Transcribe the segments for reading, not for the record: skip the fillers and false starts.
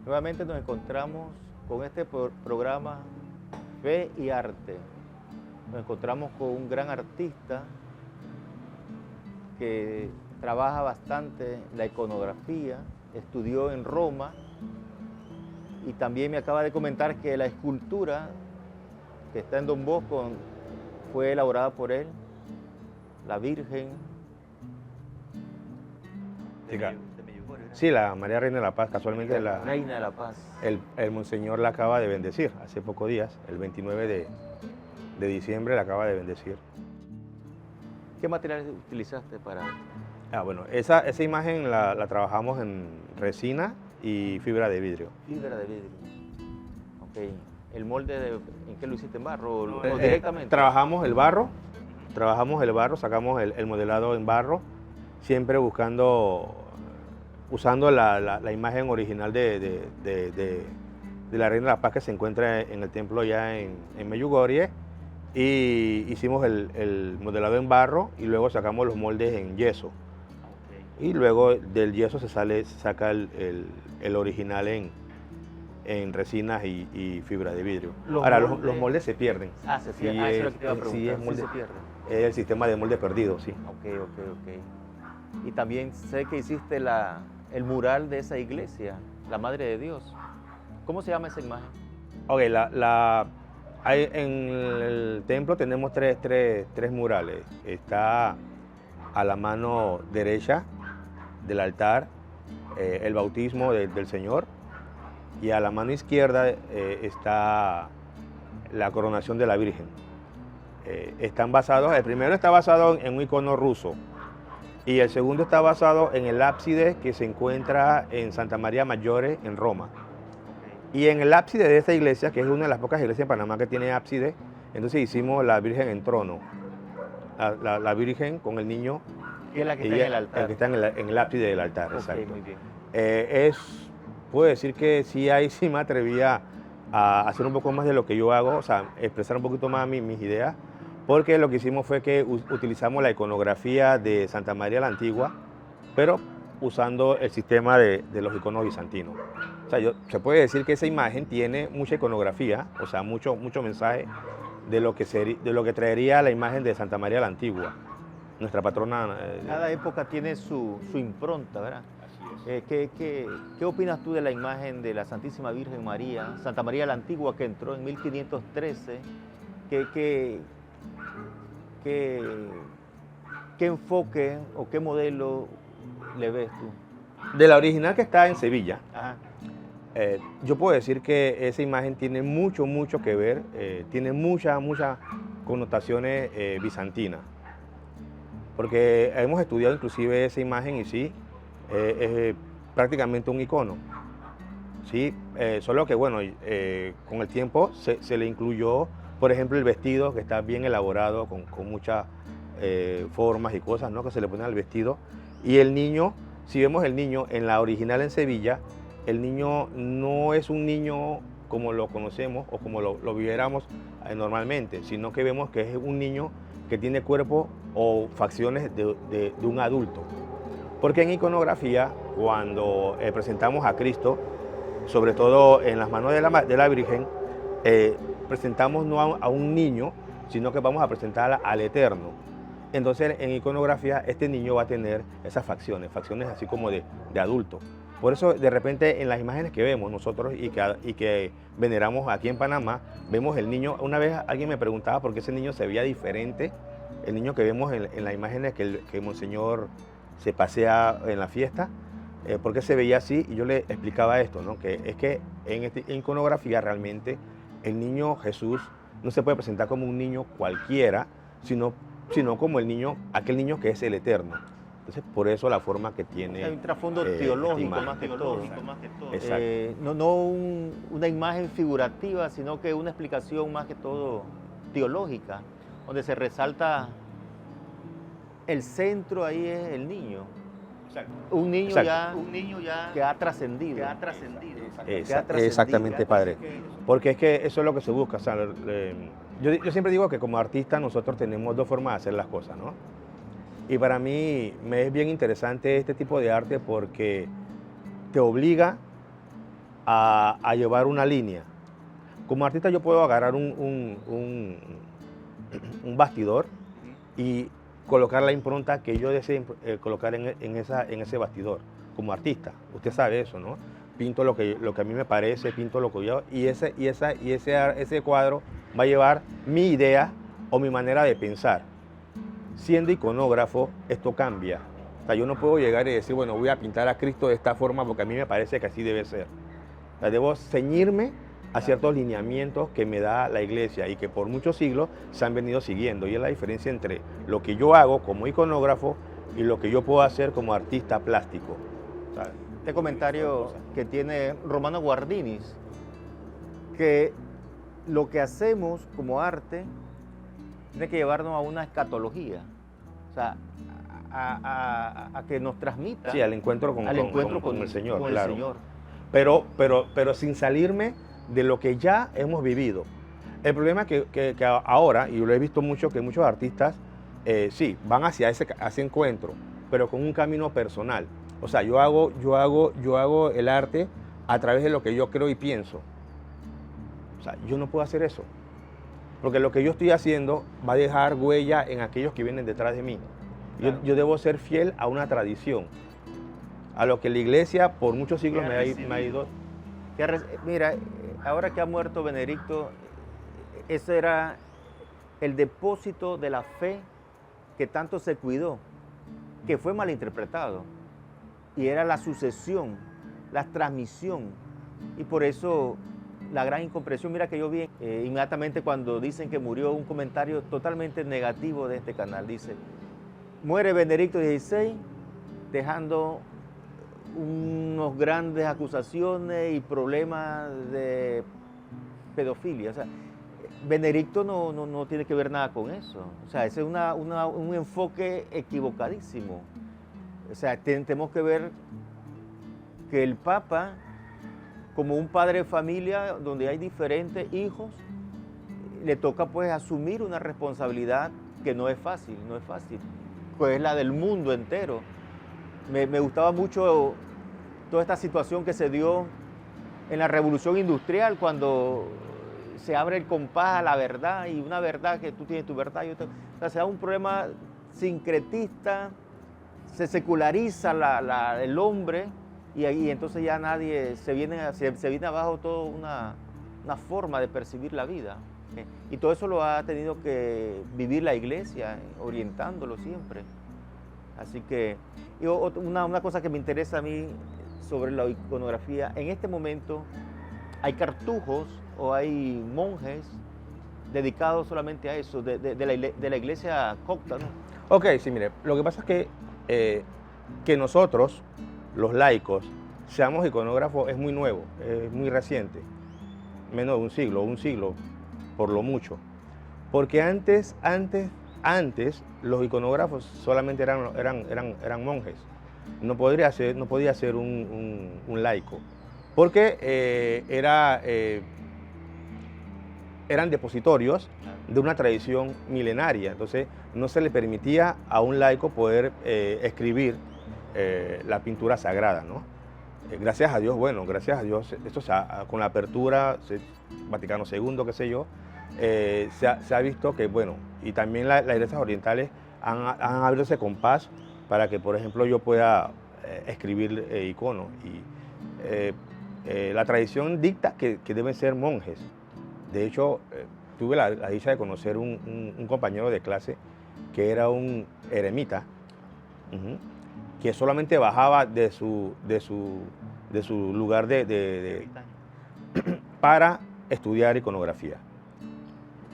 Nuevamente nos encontramos con este programa Fe y Arte. Nos encontramos con un gran artista que trabaja bastante la iconografía, estudió en Roma y también me acaba de comentar que la escultura que está en Don Bosco fue elaborada por él, la Virgen Sí, de Medjugorje. sí, la María Reina de la Paz, casualmente Reina de la Paz. el monseñor la acaba de bendecir hace pocos días, el 29 de diciembre la acaba de bendecir. ¿Qué materiales utilizaste para...? Bueno, esa imagen la trabajamos en resina y fibra de vidrio. Fibra de vidrio. Ok. ¿El molde en qué lo hiciste? ¿En barro o Eh, directamente? Trabajamos el barro, sacamos el modelado en barro, siempre usando la imagen original de la Reina de la Paz que se encuentra en el templo ya en Medjugorje, y hicimos el modelado en barro y luego sacamos los moldes en yeso. Y luego del yeso se saca el original en resinas y fibra de vidrio. Ahora, los moldes se pierden. Se pierden. Eso es lo que te iba a preguntar. Sí, es molde, se pierde. es el sistema de molde perdido, sí. Ok. Y también sé que hiciste el mural de esa iglesia, la Madre de Dios. ¿Cómo se llama esa imagen? Ok, en el templo tenemos tres murales. Está a la mano derecha del altar el bautismo del Señor, y a la mano izquierda está la coronación de la Virgen. El primero está basado en un icono ruso y el segundo está basado en el ábside que se encuentra en Santa María Maggiore en Roma. Y en el ábside de esta iglesia, que es una de las pocas iglesias en Panamá que tiene ábside, entonces hicimos la Virgen en trono, la Virgen con el niño. Y es la que está en el altar. El que está en el ábside del altar, exacto. Muy bien. Puedo decir que sí me atrevía a hacer un poco más de lo que yo hago, o sea, expresar un poquito más mis ideas, porque lo que hicimos fue que utilizamos la iconografía de Santa María la Antigua, pero usando el sistema de los iconos bizantinos. O sea, se puede decir que esa imagen tiene mucha iconografía, o sea, mucho mensaje de lo que traería la imagen de Santa María la Antigua, nuestra patrona. Cada época tiene su impronta, ¿verdad? ¿Qué opinas tú de la imagen de la Santísima Virgen María, Santa María la Antigua, que entró en 1513? ¿Qué enfoque o qué modelo le ves tú? De la original que está en Sevilla, Ajá. yo puedo decir que esa imagen tiene mucho que ver, tiene muchas connotaciones bizantinas, porque hemos estudiado inclusive esa imagen y sí, es prácticamente un icono. Sí, solo que bueno, con el tiempo se le incluyó, por ejemplo, el vestido, que está bien elaborado, con muchas formas y cosas, ¿no?, que se le ponen al vestido. Y el niño, si vemos el niño en la original en Sevilla, el niño no es un niño como lo conocemos o como lo viéramos normalmente, sino que vemos que es un niño que tiene cuerpo o facciones de un adulto. Porque en iconografía, cuando presentamos a Cristo, sobre todo en las manos de la Virgen, presentamos no a un niño, sino que vamos a presentar al Eterno. Entonces, en iconografía, este niño va a tener esas facciones así como de adulto. Por eso, de repente, en las imágenes que vemos nosotros y que veneramos aquí en Panamá, vemos el niño. Una vez alguien me preguntaba por qué ese niño se veía diferente, el niño que vemos en las imágenes que Monseñor se pasea en la fiesta, por qué se veía así, y yo le explicaba esto, ¿no?, que es que en iconografía realmente el niño Jesús no se puede presentar como un niño cualquiera, sino como aquel niño que es el Eterno. Entonces, por eso la forma que tiene. Hay un trasfondo teológico más que todo. Exacto. No una imagen figurativa, sino que una explicación más que todo teológica, donde se resalta el centro, ahí es el niño. Exacto. Un niño ya que ha trascendido. Exactamente, padre. Porque es que eso es lo que se busca. O sea, yo siempre digo que como artista nosotros tenemos dos formas de hacer las cosas, ¿no? Y para mí me es bien interesante este tipo de arte porque te obliga a llevar una línea. Como artista yo puedo agarrar un bastidor y colocar la impronta que yo desee colocar en ese bastidor, como artista. Usted sabe eso, ¿no? Pinto lo que a mí me parece, pinto lo que yo... Y ese cuadro va a llevar mi idea o mi manera de pensar. Siendo iconógrafo, esto cambia. O sea, yo no puedo llegar y decir, bueno, voy a pintar a Cristo de esta forma porque a mí me parece que así debe ser. O sea, debo ceñirme a ciertos lineamientos que me da la iglesia y que por muchos siglos se han venido siguiendo. Y es la diferencia entre lo que yo hago como iconógrafo y lo que yo puedo hacer como artista plástico. O sea, este comentario que tiene Romano Guardinis, que lo que hacemos como arte tiene que llevarnos a una escatología, o sea, a que nos transmita. Sí, al encuentro con el Señor, con claro. el Señor. Pero sin salirme de lo que ya hemos vivido. El problema es que ahora, y lo he visto mucho, que muchos artistas sí, van hacia ese encuentro, pero con un camino personal. O sea, yo hago el arte a través de lo que yo creo y pienso. O sea, yo no puedo hacer eso. Porque lo que yo estoy haciendo va a dejar huella en aquellos que vienen detrás de mí. Claro. Yo debo ser fiel a una tradición, a lo que la iglesia por muchos siglos me ha ido. Mira, ahora que ha muerto Benedicto, ese era el depósito de la fe que tanto se cuidó, que fue malinterpretado. Y era la sucesión, la transmisión. Y por eso la gran incomprensión. Mira que yo vi inmediatamente cuando dicen que murió, un comentario totalmente negativo de este canal. Dice, muere Benedicto XVI dejando unos grandes acusaciones y problemas de pedofilia. O sea, Benedicto no tiene que ver nada con eso. O sea, ese es un enfoque equivocadísimo. O sea, tenemos que ver que el Papa, como un padre de familia donde hay diferentes hijos, le toca pues asumir una responsabilidad que no es fácil, pues es la del mundo entero. Me gustaba mucho toda esta situación que se dio en la Revolución Industrial, cuando se abre el compás a la verdad, y una verdad que tú tienes tu verdad, o sea, se da un problema sincretista, se seculariza el hombre, y entonces ya nadie, se viene abajo toda una forma de percibir la vida. Y todo eso lo ha tenido que vivir la iglesia, orientándolo siempre. Así que, una cosa que me interesa a mí sobre la iconografía, en este momento hay cartujos o hay monjes dedicados solamente a eso, de la iglesia copta, ¿no? Ok, sí, mire, lo que pasa es que nosotros, los laicos, seamos iconógrafos es muy nuevo, es muy reciente, menos de un siglo por lo mucho. Porque antes los iconógrafos solamente eran monjes, no podía ser un laico, porque eran depositorios de una tradición milenaria, entonces no se le permitía a un laico poder escribir la pintura sagrada, ¿no? Gracias a Dios, esto con la apertura, Vaticano II, qué sé yo, se ha visto que, bueno, y también las iglesias orientales han abierto ese compás para que, por ejemplo, yo pueda escribir iconos. Y la tradición dicta que deben ser monjes. De hecho, tuve la dicha de conocer un compañero de clase que era un eremita, que solamente bajaba de su lugar para estudiar iconografía.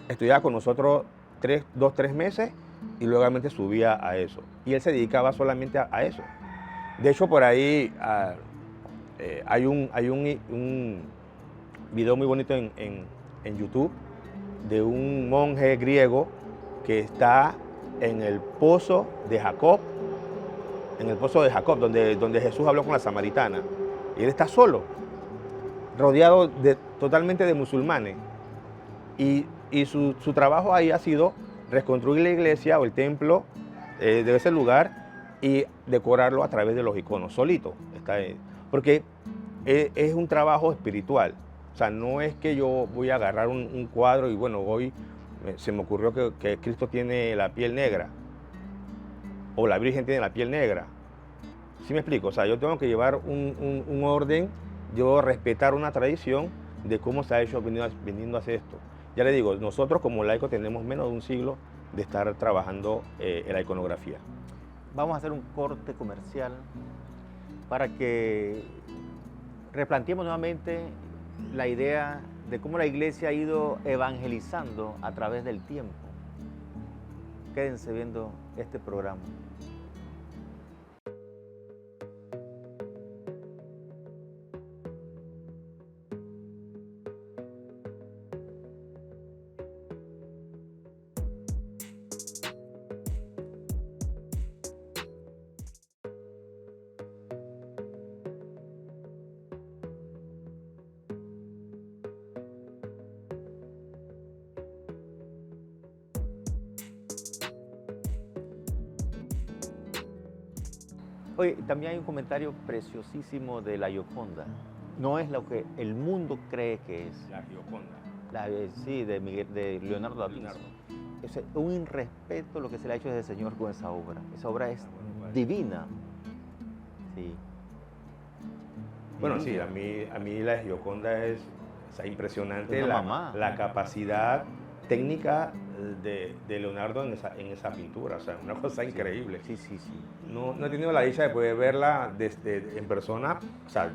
Estudiaba con nosotros 2-3 meses y luego subía a eso. Y él se dedicaba solamente a eso. De hecho, por ahí hay un video muy bonito en YouTube de un monje griego que está en el pozo de Jacob, donde Jesús habló con la samaritana. Y él está solo, rodeado totalmente de musulmanes. Y su trabajo ahí ha sido reconstruir la iglesia o el templo de ese lugar y decorarlo a través de los iconos, solito. Porque es un trabajo espiritual. O sea, no es que yo voy a agarrar un cuadro y bueno, hoy se me ocurrió que Cristo tiene la piel negra o la Virgen tiene la piel negra. ¿Sí me explico? O sea, yo tengo que llevar un orden, yo respetar una tradición de cómo se ha hecho viniendo a hacer esto. Ya le digo, nosotros como laicos tenemos menos de un siglo de estar trabajando en la iconografía. Vamos a hacer un corte comercial para que replanteemos nuevamente la idea de cómo la iglesia ha ido evangelizando a través del tiempo. Quédense viendo este programa. Oye, también hay un comentario preciosísimo de la Gioconda. No es lo que el mundo cree que es. La Gioconda. Sí, de Leonardo da Vinci. Es un irrespeto lo que se le ha hecho desde el Señor con esa obra. Esa obra es divina. Sí. Bueno, sí, a mí la Gioconda es impresionante la capacidad técnica de Leonardo en esa pintura, o sea, una cosa increíble. Sí. No he tenido la dicha de poder verla en persona, o sea,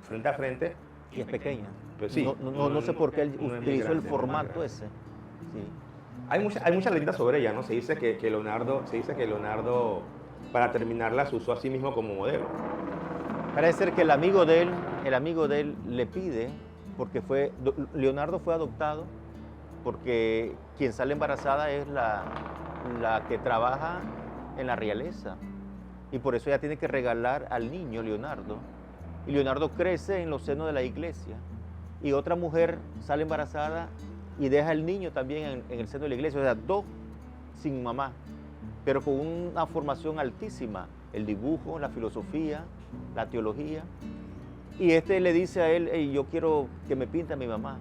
frente a frente. Y es pequeña. Pues sí. No sé por qué él utilizó el formato ese. Sí. Hay muchas leyendas sobre ella, ¿no? Se dice que Leonardo, para terminarla, se usó a sí mismo como modelo. Parece ser que el amigo de él le pide, porque Leonardo fue adoptado, porque quien sale embarazada es la que trabaja en la realeza. Y por eso ella tiene que regalar al niño, Leonardo. Y Leonardo crece en los senos de la iglesia. Y otra mujer sale embarazada y deja al niño también en el seno de la iglesia. O sea, dos sin mamá, pero con una formación altísima. El dibujo, la filosofía, la teología. Y este le dice a él, hey, yo quiero que me pinte a mi mamá.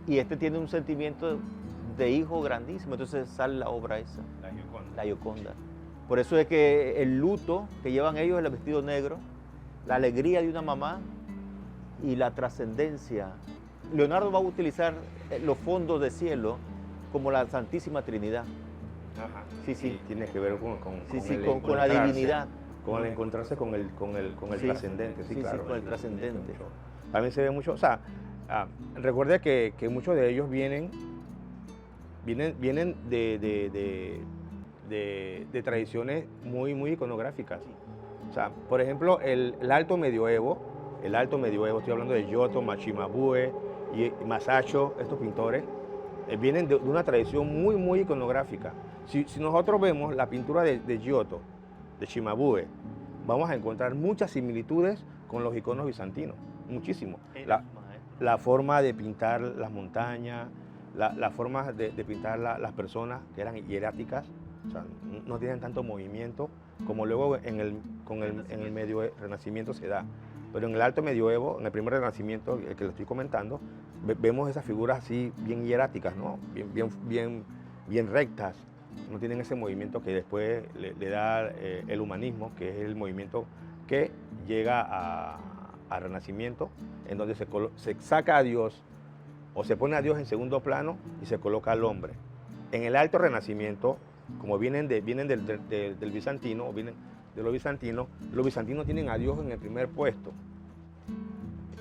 Y este tiene un sentimiento de hijo grandísimo. Entonces sale la obra esa, la Gioconda. Por eso es que el luto que llevan ellos, el vestido negro, la alegría de una mamá y la trascendencia. Leonardo va a utilizar los fondos de cielo como la Santísima Trinidad. Ajá. Sí. Tiene que ver con la divinidad. Con el encontrarse con el trascendente, sí, claro. Sí, con el trascendente. También se ve mucho, o sea, recuerde que muchos de ellos vienen de tradiciones muy iconográficas. O sea, por ejemplo, el alto medioevo, estoy hablando de Giotto, Cimabue y Masaccio, estos pintores, vienen de una tradición muy iconográfica. Si nosotros vemos la pintura de Giotto, de Cimabue, vamos a encontrar muchas similitudes con los iconos bizantinos, muchísimo. La forma de pintar las montañas, la forma de pintar las personas que eran hieráticas, o sea, no tienen tanto movimiento como luego con el medio renacimiento se da. Pero en el alto medioevo, en el primer renacimiento, el que lo estoy comentando, vemos esas figuras así bien hieráticas, ¿no? bien rectas. No tienen ese movimiento que después le da el humanismo, que es el movimiento que llega al Renacimiento, en donde se saca a Dios o se pone a Dios en segundo plano y se coloca al hombre. En el Alto Renacimiento, como vienen del bizantino, o vienen de los bizantinos tienen a Dios en el primer puesto.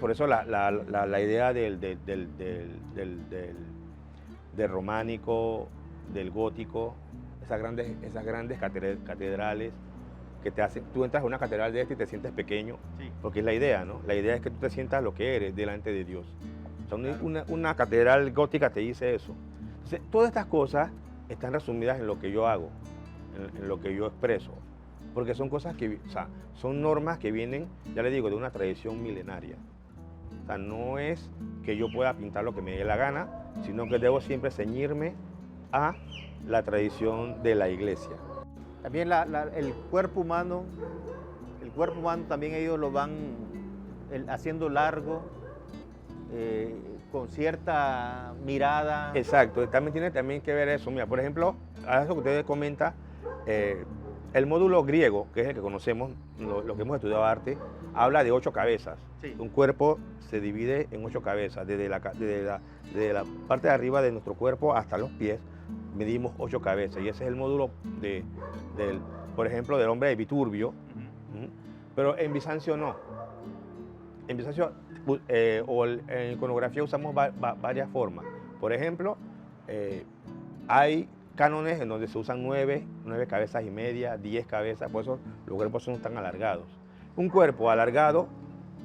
Por eso la idea del románico, del gótico, esas grandes catedrales que te hacen, tú entras a una catedral de y te sientes pequeño, sí. Porque es la idea, ¿no? La idea es que tú te sientas lo que eres delante de Dios. O sea, claro. una catedral gótica te dice eso. Entonces, todas estas cosas están resumidas en lo que yo hago, en lo que yo expreso, porque son cosas que, o sea, son normas que vienen, ya le digo, de una tradición milenaria. O sea, no es que yo pueda pintar lo que me dé la gana, sino que debo siempre ceñirme a la tradición de la iglesia. También el cuerpo humano también ellos lo van haciendo largo, con cierta mirada. Exacto, también tiene que ver eso. Mira, por ejemplo, a eso que ustedes comentan, el módulo griego, que es el que conocemos, lo que hemos estudiado arte, habla de 8 cabezas. Sí. Un cuerpo se divide en 8 cabezas. Desde la parte de arriba de nuestro cuerpo hasta los pies, medimos 8 cabezas. Y ese es el módulo, por ejemplo, del hombre de Viturbio. Pero en Bizancio no. En Bizancio en iconografía usamos varias formas. Por ejemplo, hay cánones en donde se usan 9 cabezas y media, 10 cabezas, por eso los cuerpos son tan alargados. Un cuerpo alargado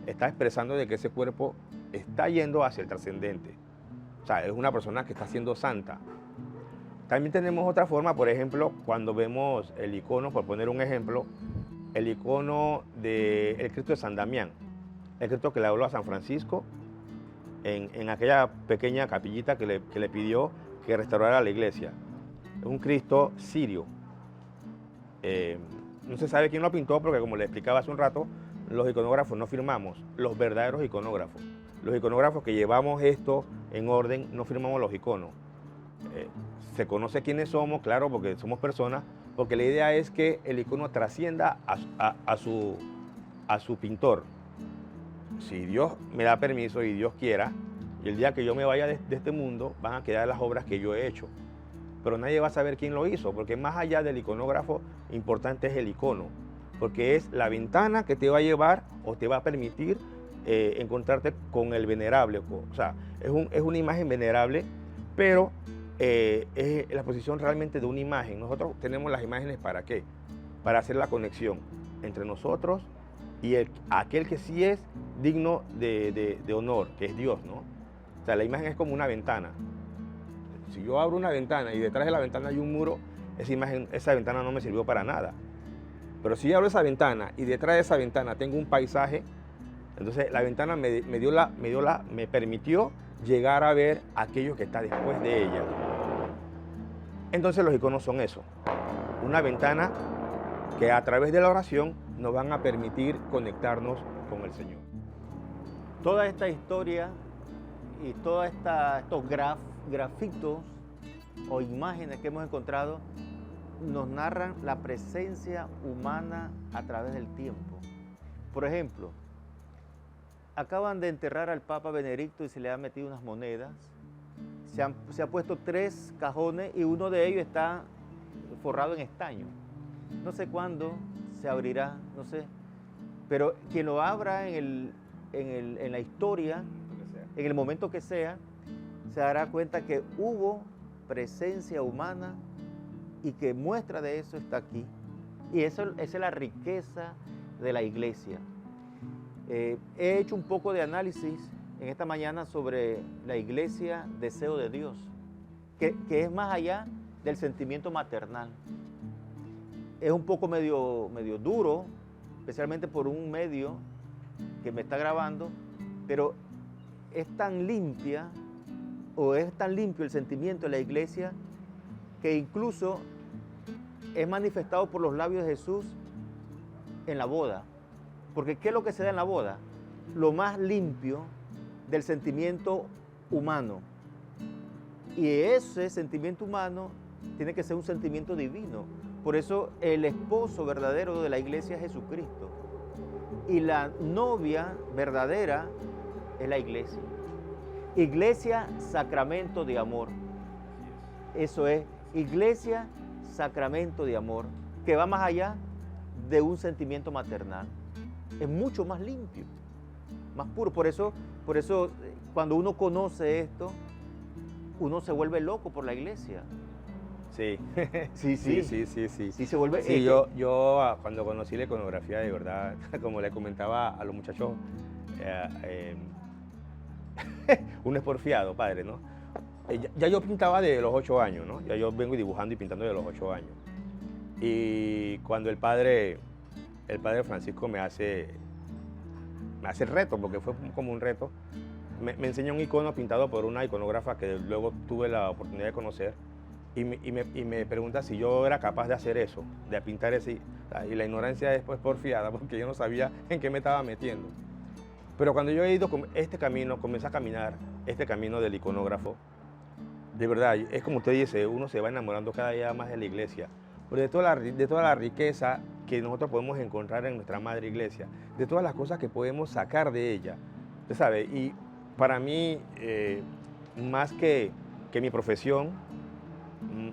está expresando de que ese cuerpo está yendo hacia el trascendente. O sea, es una persona que está siendo santa. También tenemos otra forma, por ejemplo, cuando vemos el icono, por poner un ejemplo, el icono del Cristo de San Damián, el Cristo que le habló a San Francisco en aquella pequeña capillita que le pidió que restaurara la iglesia. Es un Cristo sirio. No se sabe quién lo pintó porque, como le explicaba hace un rato, los iconógrafos no firmamos, los verdaderos iconógrafos. Los iconógrafos que llevamos esto en orden no firmamos los iconos. Se conoce quiénes somos, claro, porque somos personas, porque la idea es que el icono trascienda a su pintor. Si Dios me da permiso y Dios quiera, y el día que yo me vaya de este mundo, van a quedar las obras que yo he hecho. Pero nadie va a saber quién lo hizo, porque más allá del iconógrafo, importante es el icono, porque es la ventana que te va a llevar o te va a permitir encontrarte con el venerable. O sea, es una imagen venerable, pero es la posición realmente de una imagen. Nosotros tenemos las imágenes ¿para qué? Para hacer la conexión entre nosotros y aquel que sí es digno de honor, que es Dios, ¿no? O sea, la imagen es como una ventana. Si yo abro una ventana y detrás de la ventana hay un muro, esa ventana no me sirvió para nada. Pero si yo abro esa ventana y detrás de esa ventana tengo un paisaje, entonces la ventana me permitió llegar a ver aquello que está después de ella. Entonces los iconos son eso, una ventana que a través de la oración nos van a permitir conectarnos con el Señor. Toda esta historia y todos estos grafitos o imágenes que hemos encontrado nos narran la presencia humana a través del tiempo. Por ejemplo, acaban de enterrar al Papa Benedicto y se le han metido unas monedas. Se ha puesto 3 cajones y uno de ellos está forrado en estaño. No sé cuándo se abrirá, no sé. Pero quien lo abra en la historia, en el momento que sea, se dará cuenta que hubo presencia humana y que muestra de eso está aquí. Y esa es la riqueza de la iglesia. He hecho un poco de análisis en esta mañana sobre la iglesia deseo de Dios, que es más allá del sentimiento maternal. Es un poco medio duro, especialmente por un medio que me está grabando, pero es tan limpia o es tan limpio el sentimiento de la iglesia que incluso es manifestado por los labios de Jesús en la boda. Porque ¿qué es lo que se da en la boda? Lo más limpio del sentimiento humano. Y ese sentimiento humano tiene que ser un sentimiento divino. Por eso el esposo verdadero de la iglesia es Jesucristo. Y la novia verdadera es la iglesia. Iglesia, sacramento de amor. Eso es, iglesia, sacramento de amor, que va más allá de un sentimiento maternal. Es mucho más limpio, más puro. Por eso cuando uno conoce esto, uno se vuelve loco por la iglesia. Sí, sí. Sí, se vuelve. Sí, yo cuando conocí la iconografía, de verdad, como le comentaba a los muchachos, uno es porfiado, padre, ¿no? Ya yo pintaba de los 8 años, ¿no? Ya yo vengo dibujando y pintando de los 8 años. Y cuando el padre Francisco me hace el reto, porque fue como un reto, me enseña un icono pintado por una iconógrafa que luego tuve la oportunidad de conocer, y me pregunta si yo era capaz de hacer eso, de pintar ese, y la ignorancia después porfiada, porque yo no sabía en qué me estaba metiendo. Pero cuando yo he ido este camino, comencé a caminar este camino del iconógrafo, de verdad, es como usted dice, uno se va enamorando cada día más de la iglesia, pero de toda la riqueza que nosotros podemos encontrar en nuestra madre iglesia, de todas las cosas que podemos sacar de ella, usted sabe, y para mí, más que mi profesión,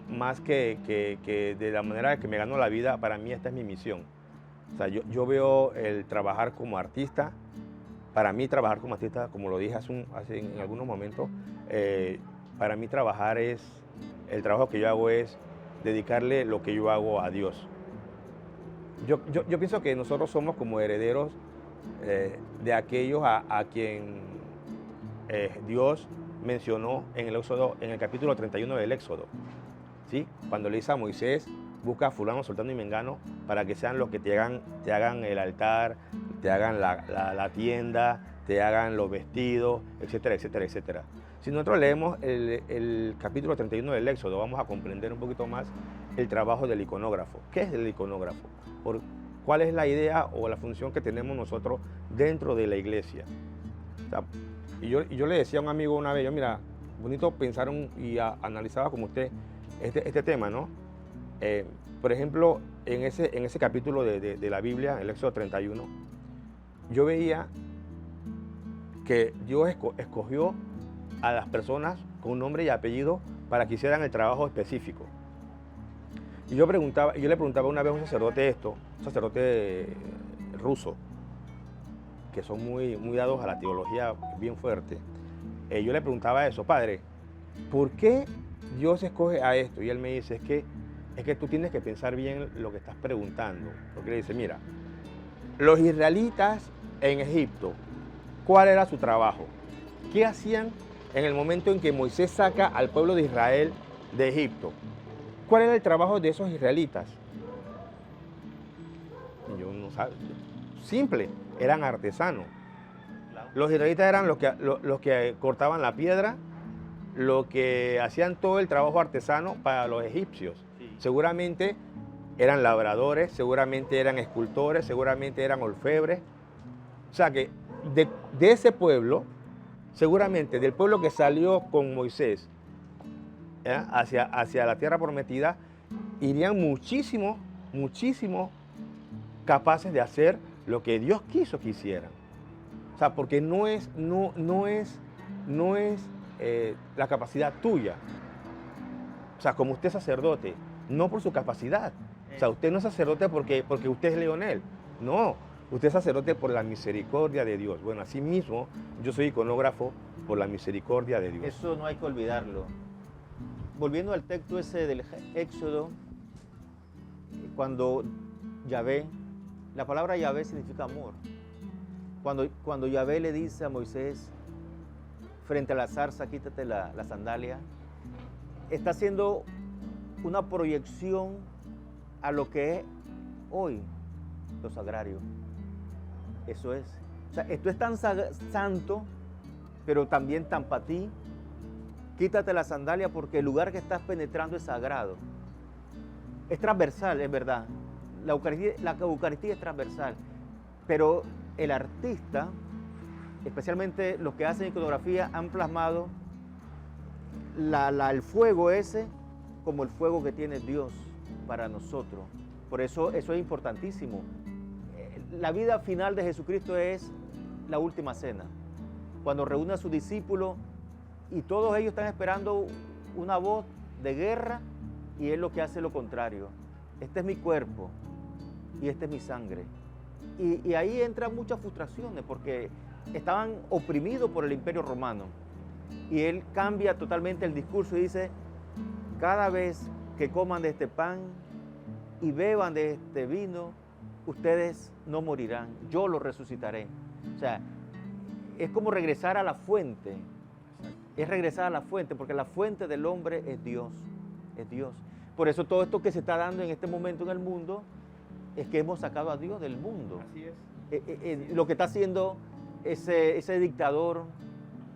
más que de la manera que me gano la vida, para mí esta es mi misión. O sea, yo veo el trabajar como artista, para mí trabajar como artista, como lo dije en algunos momentos, para mí trabajar el trabajo que yo hago es dedicarle lo que yo hago a Dios. Yo pienso que nosotros somos como herederos de aquellos a quien Dios mencionó en el Éxodo, en el capítulo 31 del Éxodo, ¿sí? Cuando le dice a Moisés, busca a fulano, sultano y mengano para que sean los que te hagan el altar, te hagan la tienda, te hagan los vestidos, etcétera, etcétera, etcétera. Si nosotros leemos el capítulo 31 del Éxodo, vamos a comprender un poquito más el trabajo del iconógrafo. ¿Qué es el iconógrafo? ¿Cuál es la idea o la función que tenemos nosotros dentro de la iglesia? O sea, y yo le decía a un amigo una vez, yo, mira, bonito pensar analizaba como usted este tema, ¿no? Por ejemplo, en ese capítulo de la Biblia, el Éxodo 31, yo veía que Dios escogió a las personas con nombre y apellido para que hicieran el trabajo específico. Y yo le preguntaba una vez a un sacerdote ruso, que son muy dados a la teología bien fuerte. Yo le preguntaba eso, padre, ¿por qué Dios escoge a esto? Y él me dice, es que tú tienes que pensar bien lo que estás preguntando. Porque le dice, mira, los israelitas en Egipto, ¿cuál era su trabajo? ¿Qué hacían en el momento en que Moisés saca al pueblo de Israel de Egipto? ¿Cuál era el trabajo de esos israelitas? Y yo no sabía. Simple, eran artesanos. Los israelitas eran los que cortaban la piedra, los que hacían todo el trabajo artesano para los egipcios. Sí. Seguramente eran labradores, seguramente eran escultores, seguramente eran orfebres. O sea que de ese pueblo, seguramente del pueblo que salió con Moisés hacia la tierra prometida, irían muchísimos capaces de hacer lo que Dios quiso que hicieran. O sea, porque no es la capacidad tuya. O sea, como usted es sacerdote, no por su capacidad. O sea, usted no es sacerdote porque usted es Leonel. No, usted es sacerdote por la misericordia de Dios. Bueno, así mismo, yo soy iconógrafo por la misericordia de Dios. Eso no hay que olvidarlo. Volviendo al texto ese del Éxodo, cuando Yahvé, la palabra Yahvé significa amor. Cuando Yahvé le dice a Moisés, frente a la zarza, quítate la sandalia, está haciendo una proyección a lo que es hoy lo sagrario. Eso es. O sea, esto es tan santo, pero también tan para ti. Quítate la sandalia porque el lugar que estás penetrando es sagrado. Es transversal, es verdad. La Eucaristía es transversal, pero el artista, especialmente los que hacen iconografía, han plasmado el fuego ese como el fuego que tiene Dios para nosotros. Por eso es importantísimo. La vida final de Jesucristo es la última cena, cuando reúne a sus discípulos y todos ellos están esperando una voz de guerra y Él lo que hace es lo contrario. Este es mi cuerpo y esta es mi sangre. Y ahí entran muchas frustraciones porque estaban oprimidos por el Imperio Romano. Y Él cambia totalmente el discurso y dice, cada vez que coman de este pan y beban de este vino, ustedes no morirán, yo los resucitaré. O sea, es como regresar a la fuente. Es regresar a la fuente, porque la fuente del hombre es Dios. Es Dios. Por eso todo esto que se está dando en este momento en el mundo es que hemos sacado a Dios del mundo. Así es. Lo que está haciendo ese dictador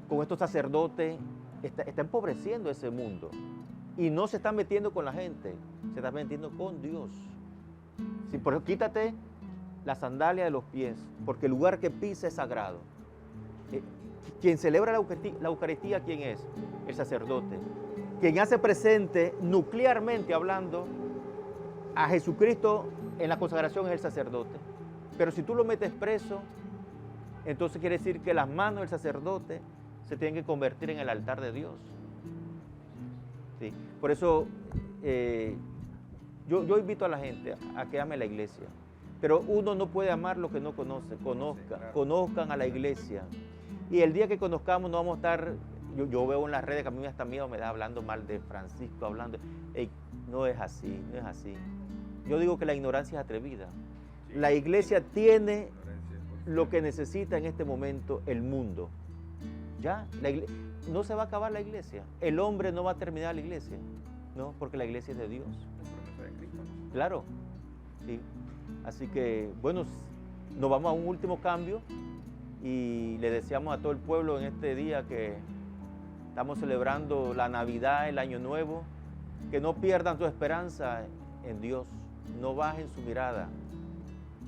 con estos sacerdotes está empobreciendo ese mundo. Y no se está metiendo con la gente, se está metiendo con Dios. Sí, por eso quítate la sandalia de los pies, porque el lugar que pisa es sagrado. Quien celebra la Eucaristía, ¿quién es? El sacerdote. Quien hace presente, nuclearmente hablando, a Jesucristo en la consagración es el sacerdote. Pero si tú lo metes preso, entonces quiere decir que las manos del sacerdote se tienen que convertir en el altar de Dios. ¿Sí? Por eso yo invito a la gente a que ame la iglesia. Pero uno no puede amar lo que no conoce. Conozcan a la iglesia. Y el día que conozcamos no vamos a estar... Yo veo en las redes que a mí hasta miedo me da hablando mal de Francisco, hablando... no es así, no es así. Yo digo que la ignorancia es atrevida. La iglesia tiene lo que necesita en este momento el mundo. ¿Ya? No se va a acabar la iglesia. El hombre no va a terminar la iglesia. No, porque la iglesia es de Dios. Claro. Sí. Así que, bueno, nos vamos a un último cambio y le deseamos a todo el pueblo en este día que estamos celebrando la Navidad, el Año Nuevo, que no pierdan su esperanza en Dios, no bajen su mirada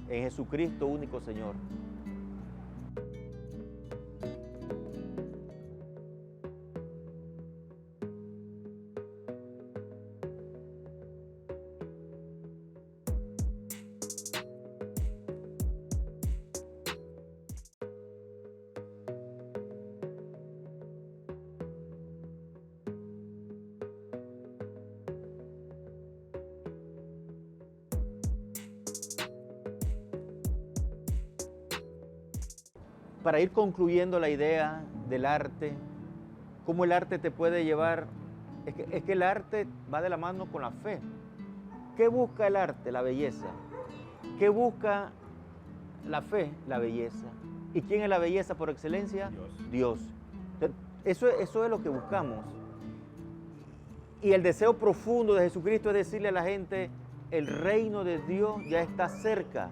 en Jesucristo, único Señor. Para ir concluyendo la idea del arte, cómo el arte te puede llevar, es que el arte va de la mano con la fe. ¿Qué busca el arte? La belleza. ¿Qué busca la fe? La belleza. ¿Y quién es la belleza por excelencia? Dios. Eso es lo que buscamos. Y el deseo profundo de Jesucristo es decirle a la gente, el reino de Dios ya está cerca.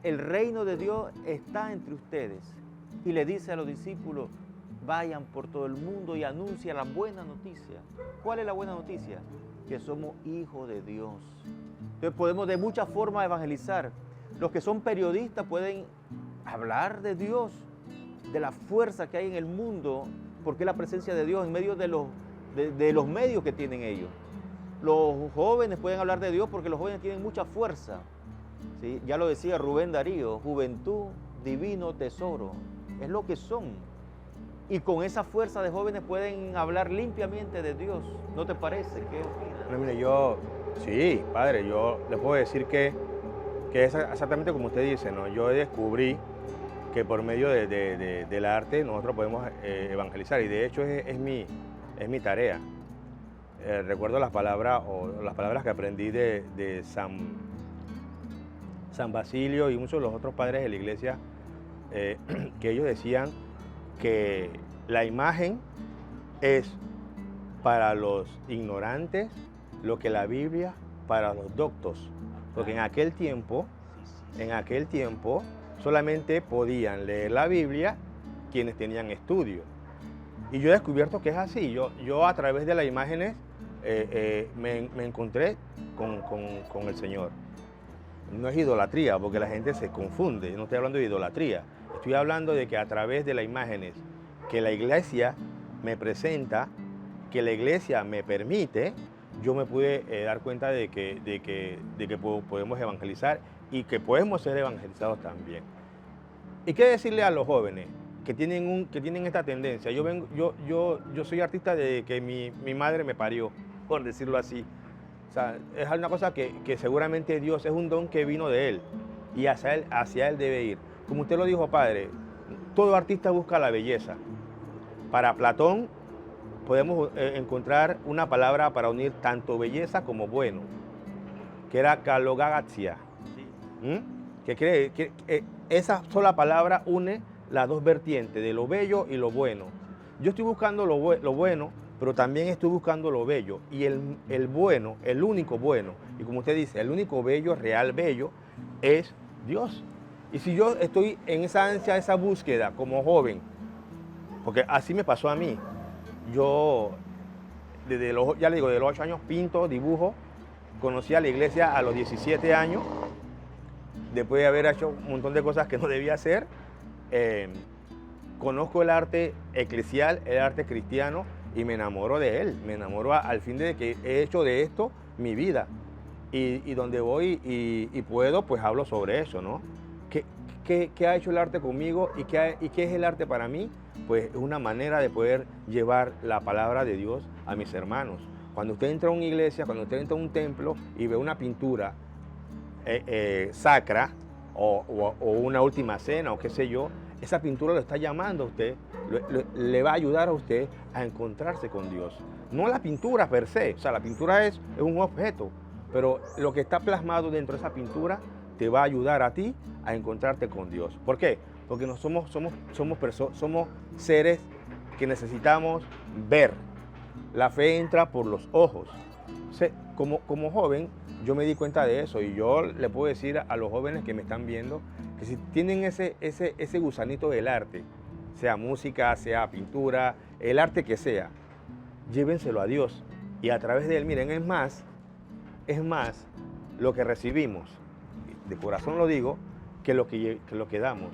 El reino de Dios está entre ustedes. Y le dice a los discípulos, vayan por todo el mundo y anuncien la buena noticia. ¿Cuál es la buena noticia? Que somos hijos de Dios. Entonces podemos de muchas formas evangelizar. Los que son periodistas pueden hablar de Dios, de la fuerza que hay en el mundo, porque es la presencia de Dios en medio de los medios que tienen ellos. Los jóvenes pueden hablar de Dios porque los jóvenes tienen mucha fuerza. ¿Sí? Ya lo decía Rubén Darío, juventud, divino tesoro. Es lo que son. Y con esa fuerza de jóvenes pueden hablar limpiamente de Dios. ¿No te parece? ¿Qué opinas? Bueno, mire, sí, padre, yo le puedo decir que es exactamente como usted dice, ¿no? Yo descubrí que por medio del arte nosotros podemos evangelizar y de hecho es mi tarea. Recuerdo las palabras que aprendí de San Basilio y muchos de los otros padres de la iglesia, que ellos decían que la imagen es para los ignorantes lo que la Biblia para los doctos, porque en aquel tiempo solamente podían leer la Biblia quienes tenían estudio. Y yo he descubierto que es así. Yo a través de las imágenes me encontré con el Señor. No es idolatría, porque la gente se confunde. No estoy hablando de idolatría. Estoy hablando de que a través de las imágenes que la iglesia me presenta, que la iglesia me permite, yo me pude dar cuenta de que podemos evangelizar y que podemos ser evangelizados también. ¿Y qué decirle a los jóvenes que tienen esta tendencia? Yo soy artista desde que mi madre me parió, por decirlo así. O sea, es una cosa que seguramente Dios es un don que vino de Él y hacia Él debe ir. Como usted lo dijo, padre, todo artista busca la belleza. Para Platón podemos encontrar una palabra para unir tanto belleza como bueno, que era kalogagatia. Que esa sola palabra une las dos vertientes, de lo bello y lo bueno. Yo estoy buscando lo bueno, pero también estoy buscando lo bello. Y el bueno, el único bueno, y como usted dice, el único bello, real bello, es Dios. Y si yo estoy en esa ansia, esa búsqueda como joven, porque así me pasó a mí, yo de los 8 años pinto, dibujo, conocí a la iglesia a los 17 años, después de haber hecho un montón de cosas que no debía hacer, conozco el arte eclesial, el arte cristiano, y me enamoro de él, me enamoro al fin de que he hecho de esto mi vida. Y donde voy y puedo, pues hablo sobre eso, ¿no? ¿Qué ha hecho el arte conmigo y qué es el arte para mí? Pues es una manera de poder llevar la palabra de Dios a mis hermanos. Cuando usted entra a una iglesia, cuando usted entra a un templo y ve una pintura sacra o una última cena o qué sé yo, esa pintura lo está llamando a usted, le va a ayudar a usted a encontrarse con Dios. No la pintura per se, o sea, la pintura es un objeto, pero lo que está plasmado dentro de esa pintura te va a ayudar a ti a encontrarte con Dios. ¿Por qué? Porque no somos seres que necesitamos ver. La fe entra por los ojos. Como joven, yo me di cuenta de eso y yo le puedo decir a los jóvenes que me están viendo que si tienen ese gusanito del arte, sea música, sea pintura, el arte que sea, llévenselo a Dios y a través de él, miren, es más lo que recibimos, de corazón lo digo, que lo que damos.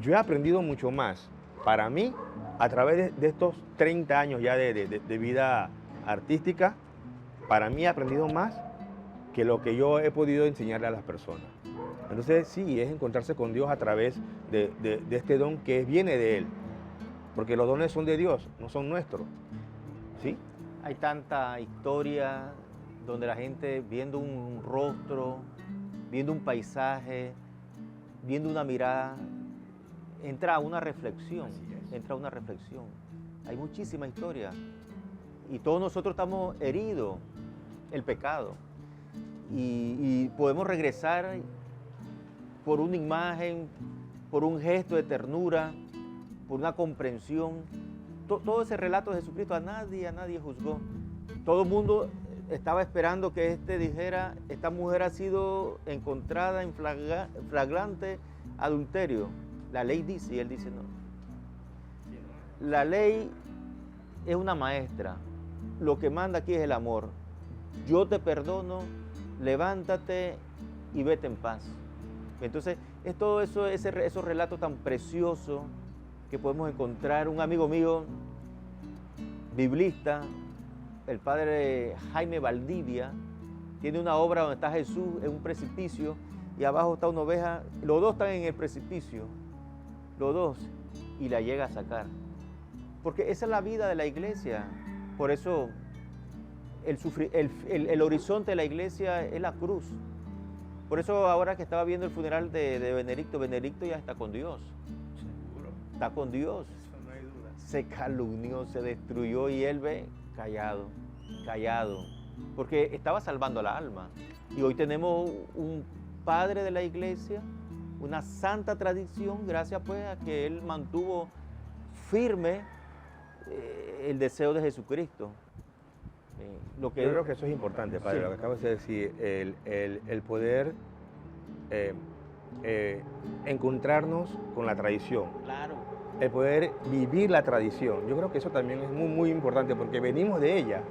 Yo he aprendido mucho más para mí a través de estos 30 años ya de vida artística. Para mí he aprendido más que lo que yo he podido enseñarle a las personas. Entonces sí, es encontrarse con Dios a través de este don que viene de Él. Porque los dones son de Dios, no son nuestros. ¿Sí? Hay tanta historia donde la gente viendo un rostro, viendo un paisaje, viendo una mirada, entra a una reflexión, Hay muchísima historia y todos nosotros estamos heridos, el pecado, y podemos regresar por una imagen, por un gesto de ternura, por una comprensión. Todo ese relato de Jesucristo a nadie juzgó. Todo el mundo estaba esperando que dijera, esta mujer ha sido encontrada en flagrante adulterio. La ley dice, y él dice no. La ley es una maestra. Lo que manda aquí es el amor. Yo te perdono, levántate y vete en paz. Entonces, es todo eso, esos relatos tan preciosos que podemos encontrar. Un amigo mío, biblista, el padre Jaime Valdivia, tiene una obra donde está Jesús en un precipicio y abajo está una oveja. Los dos están en el precipicio, los dos, y la llega a sacar. Porque esa es la vida de la iglesia. Por eso el horizonte de la iglesia es la cruz. Por eso ahora que estaba viendo el funeral de Benedicto ya está con Dios. Seguro. Está con Dios. Eso no hay duda. Se calumnió, se destruyó y él ve callado, porque estaba salvando la alma. Y hoy tenemos un padre de la iglesia, una santa tradición, gracias pues a que él mantuvo firme el deseo de Jesucristo. Yo creo que eso es importante, padre, sí. Lo que acabas de decir, el poder encontrarnos con la tradición. Claro. El poder vivir la tradición. Yo creo que eso también es muy, muy importante porque venimos de ella.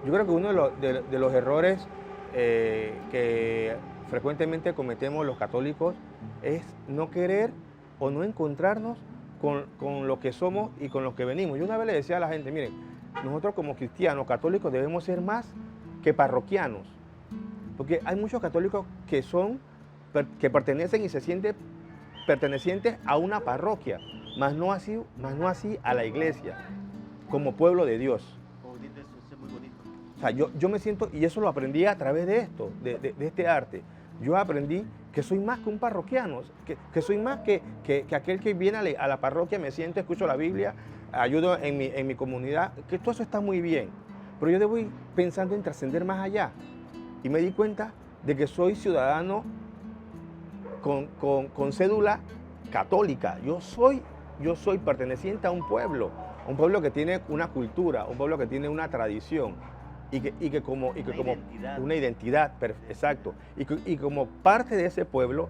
Yo creo que uno de los errores que frecuentemente cometemos los católicos es no querer o no encontrarnos con lo que somos y con lo que venimos. Yo una vez le decía a la gente, miren, nosotros como cristianos, católicos, debemos ser más que parroquianos. Porque hay muchos católicos que pertenecen y se sienten pertenecientes a una parroquia, más no así a la iglesia, como pueblo de Dios. O sea, yo me siento, y eso lo aprendí a través de esto, de este arte. Yo aprendí que soy más que un parroquiano, que soy más que aquel que viene a la parroquia, me siento, escucho la Biblia, ayudo en mi comunidad, que todo eso está muy bien. Pero yo debo ir pensando en trascender más allá. Y me di cuenta de que soy ciudadano con cédula católica. Yo soy perteneciente a un pueblo que tiene una cultura, un pueblo que tiene una tradición. Una identidad, exacto. Y como parte de ese pueblo,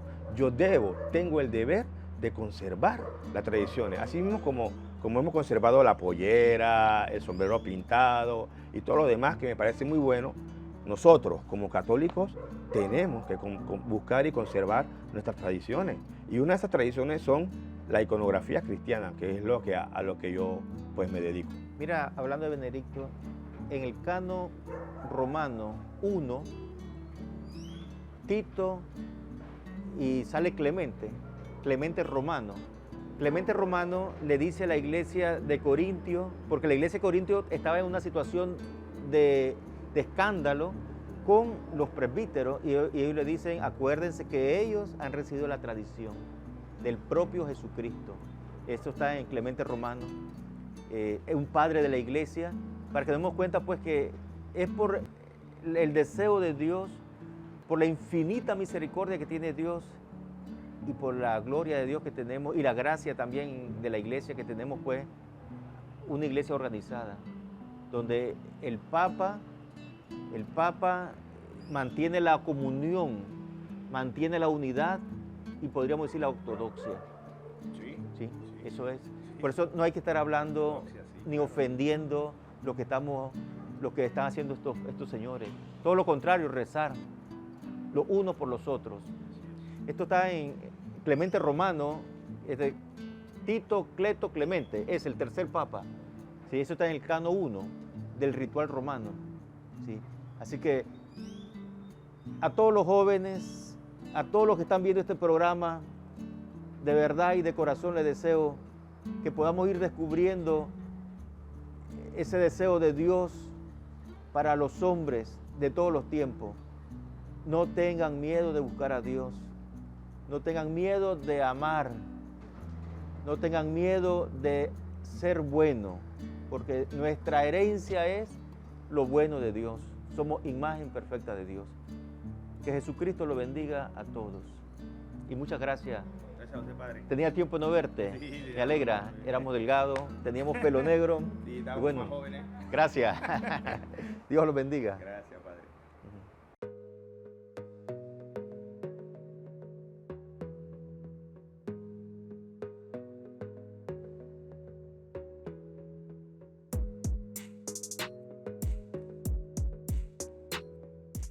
tengo el deber de conservar las tradiciones. Así mismo como hemos conservado la pollera, el sombrero pintado y todo lo demás que me parece muy bueno, nosotros como católicos tenemos que buscar y conservar nuestras tradiciones. Y una de esas tradiciones son la iconografía cristiana, que es lo que a lo que yo pues me dedico. Mira, hablando de Benedicto, en el Cano Romano 1, Tito y sale Clemente Romano. Clemente Romano le dice a la iglesia de Corintio, porque la iglesia de Corintio estaba en una situación de escándalo con los presbíteros, y ellos le dicen, acuérdense que ellos han recibido la tradición del propio Jesucristo. Esto está en Clemente Romano, es un padre de la iglesia, para que nos demos cuenta pues que es por el deseo de Dios, por la infinita misericordia que tiene Dios y por la gloria de Dios que tenemos y la gracia también de la iglesia que tenemos, pues una iglesia organizada, donde el Papa mantiene la comunión, mantiene la unidad y podríamos decir la ortodoxia. Sí, eso es. Por eso no hay que estar hablando ni ofendiendo lo que están haciendo estos señores. Todo lo contrario, rezar los unos por los otros. Esto está en Clemente Romano, es de Tito Cleto Clemente, es el tercer papa. ¿Sí? Eso está en el Cano 1 del ritual romano. ¿Sí? Así que a todos los jóvenes, a todos los que están viendo este programa, de verdad y de corazón les deseo que podamos ir descubriendo ese deseo de Dios para los hombres de todos los tiempos. No tengan miedo de buscar a Dios, no tengan miedo de amar, no tengan miedo de ser bueno, porque nuestra herencia es lo bueno de Dios. Somos imagen perfecta de Dios. Que Jesucristo lo bendiga a todos. Y muchas gracias. Gracias a usted, padre. Tenía tiempo de no verte. Sí, me alegra. Éramos delgados, teníamos pelo negro. Sí, y estábamos bueno, más jóvenes. gracias. Dios los bendiga. Gracias.